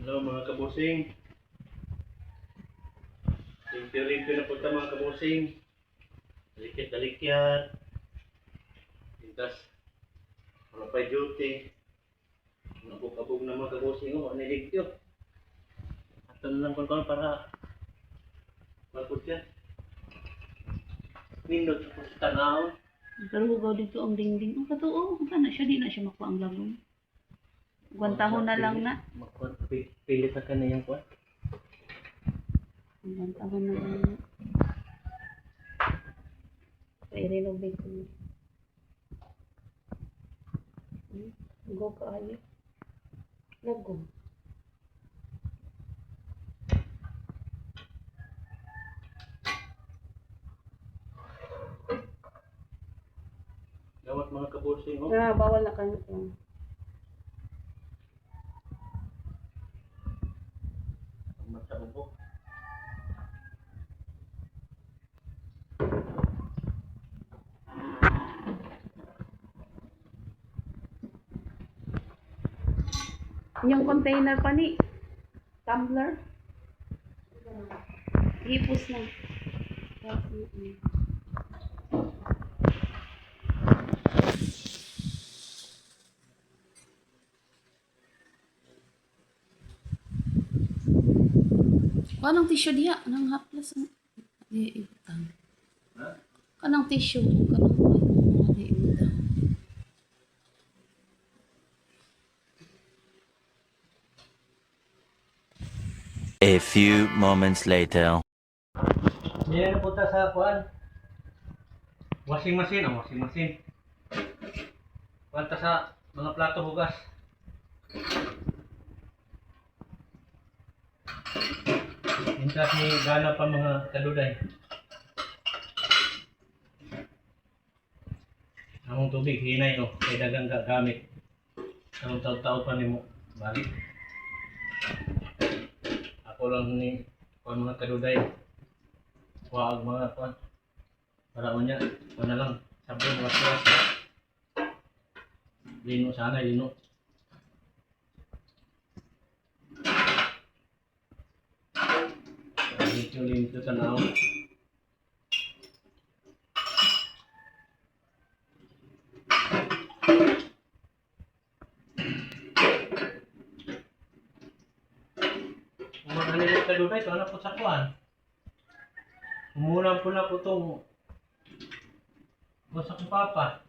Hello mga kabusing. Review na po ito mga kabusing. Dalikit-dalikyat. Tintas. Mga pa duty. Nabog-abog na mga kabusing. Niligyo. At na lang kung para malpot yan. Nindot sa po sa tanaw. Pero hugaw dito ang dingding. Ang katoo, ang na siya, di na siya makuha ang lagong. Guantahon na lang na. Pilit na ka na yung kuwan. Guantahon na lang na. I-renovate ko. Go ka ayo. Lagong. Gawat mga kabusing. Bawal na kayo. Matabo po. Yung container pa ni tumbler. Hipos na. Kanang tissue diha, nang haplas ang iutang. Ha? Kanang tissue, kanang iutang. A few moments later. Yan na punta sa kuan. Washing machine, washing machine. Punta sa mga plato hugas. Intas ni gana pa mga kaduday. Among tubig hinay kay dagang gamit. Ang taw-taw pa nimo balik. Ako lang ni kuan mga kaduday. Wag mga kuan. Para unya, kuan na lang sabon was-was. Lino sana lino. Lito tanaw. Mga kanila kaduday ito, ano po sa kuan? Umulan po na po itong basta kong papa.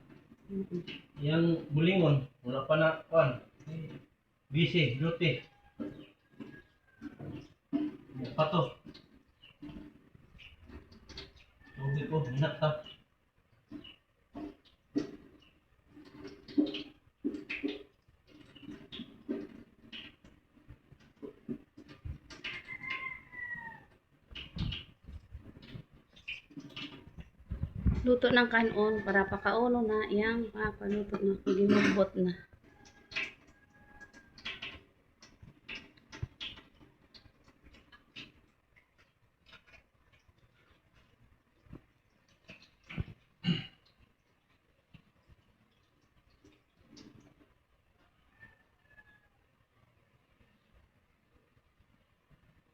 Yan bulingon. Wala pa na kuan. Busy, duty. Pa to. Tubig ko, hinak ta. Luto ng kanon para pakauno na iyang papaluto na ginugbot na.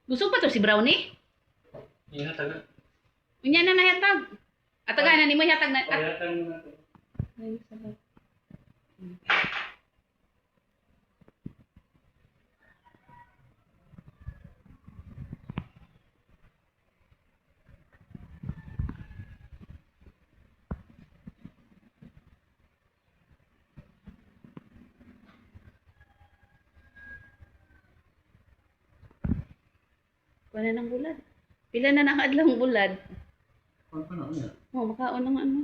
Gusto pa to si Brownie? Ingat na. Unya na nahatag. Ataga na ni mo hatag na. Pagkatan mo na ito. Ay, sabay. Wala nang bulad. Pila na nakadlang bulad. Ano pa na niya? Makaon ng ano.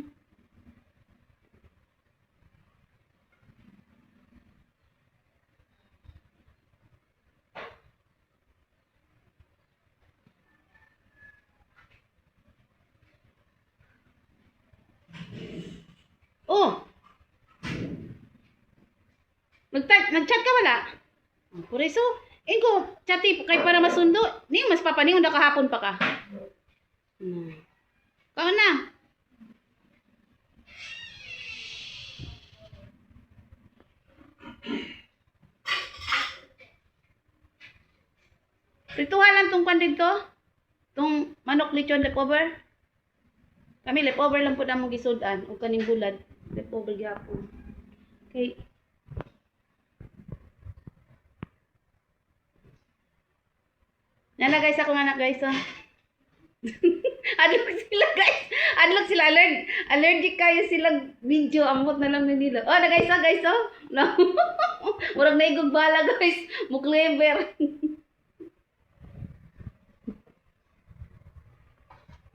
Oh! Nag-chat ka wala? Por eso, Ingo, chati kay para masundo. Ni mas papaningon na kahapon pa ka. Kaon na. Prituhan lang tong pan dito. Tong manok lechon leftover. Kami leftover lang po na mong gisudan o kaning bulad. Leftover gyapon. Okay. Nana guys, ako nga na guys. Adlok sila guys. Adlok sila allergic kayo silang video. Amot na lang na nila. Oh, na guys, oh. No. Murag naigog bala guys. Mo clever.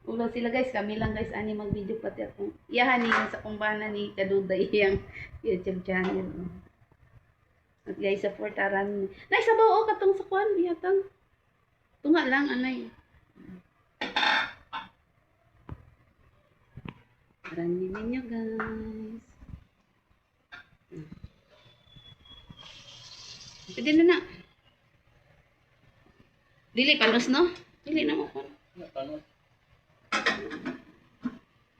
Ulo sila guys, kami lang guys ani mag-video pati akong iyahan ni sa kumbana ni Kaduday yang YouTube channel. At guys, supportaran. Naisabaw o katong sa kwan biyatang. Tunga lang anay. Marami ninyo guys. Pwede na. Dili panos no? Dili na mo kon.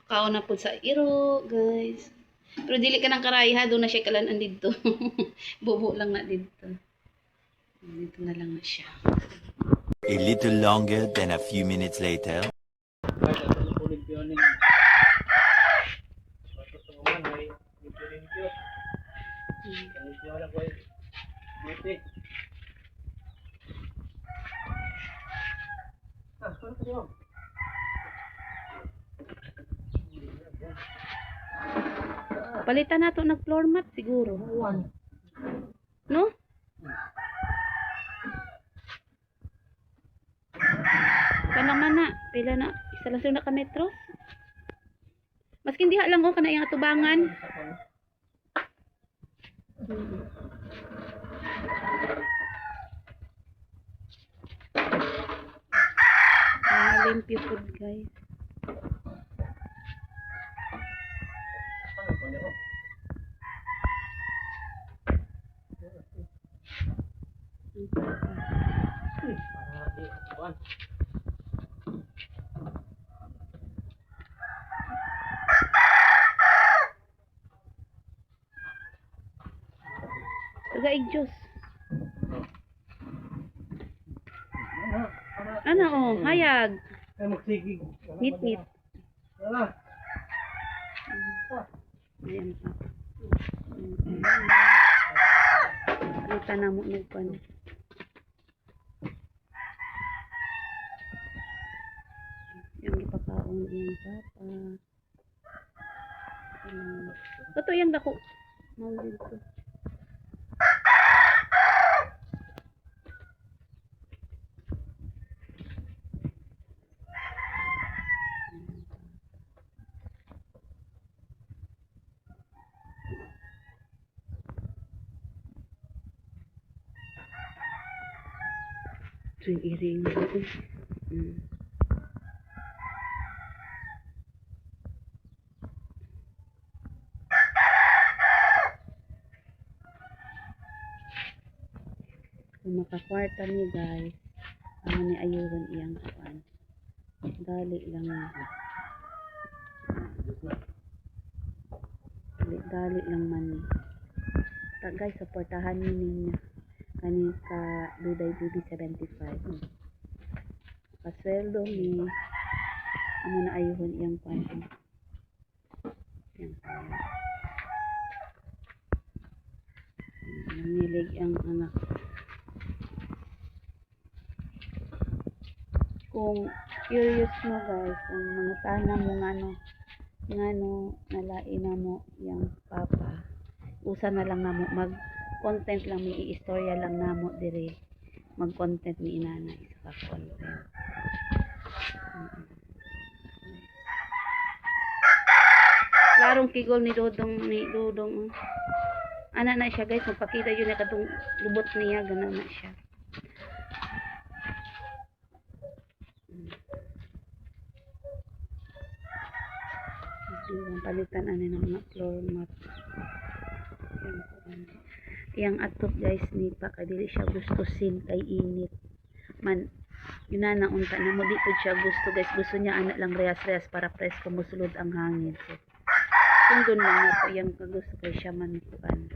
Kao na po sa iro, guys. Pero dili ka ng karay ha, doon na siya kalanan dito. Bubo lang na dito. Dito na lang na siya. A little longer than a few minutes later. Palitan nato ng floor mat siguro. No? Naman na, pila na, isa lang sila ka metro. Maskin diha lang ko kana yung atubangan. Limpyo food guys. Tagaig Diyos. Ano oh, hayag. Ay, magsigig. Nit-nit. Wala. Ayan pa. Kita na mo nagpan. Yung ipakaon yung papa. Ito yung dako. Mawin ko. Yung iring ko. Kung makakwarta niyo guys, ang ni ayuron iyang kuan. Dali lang na. Dali lang man. Guys, supportahan niyo ninyo. Kani ka Duday Baby 75. Kasweldo ni amo na ayuhon iyang kwan. Yang nilig ang anak. Kung curious mo guys, kung mga sana mo ngano nalain na mo yang papa, usa na lang namo mag content lang, may istorya lang namo dire, mag content ni inanay sa content. Larong kigol ni Dodong ana na siya guys, magpakita yun na kadong lubot niya, gana na siya. Palitan ani ng mga floor mat. Yang atop guys ni pa kadili siya gusto sin kay init man ginana unta na mo di pud siya gusto guys, gusto niya anak lang rehas para presko musulod ang hangin. So tunggon lang na po yang kagusto kay siya man kuan.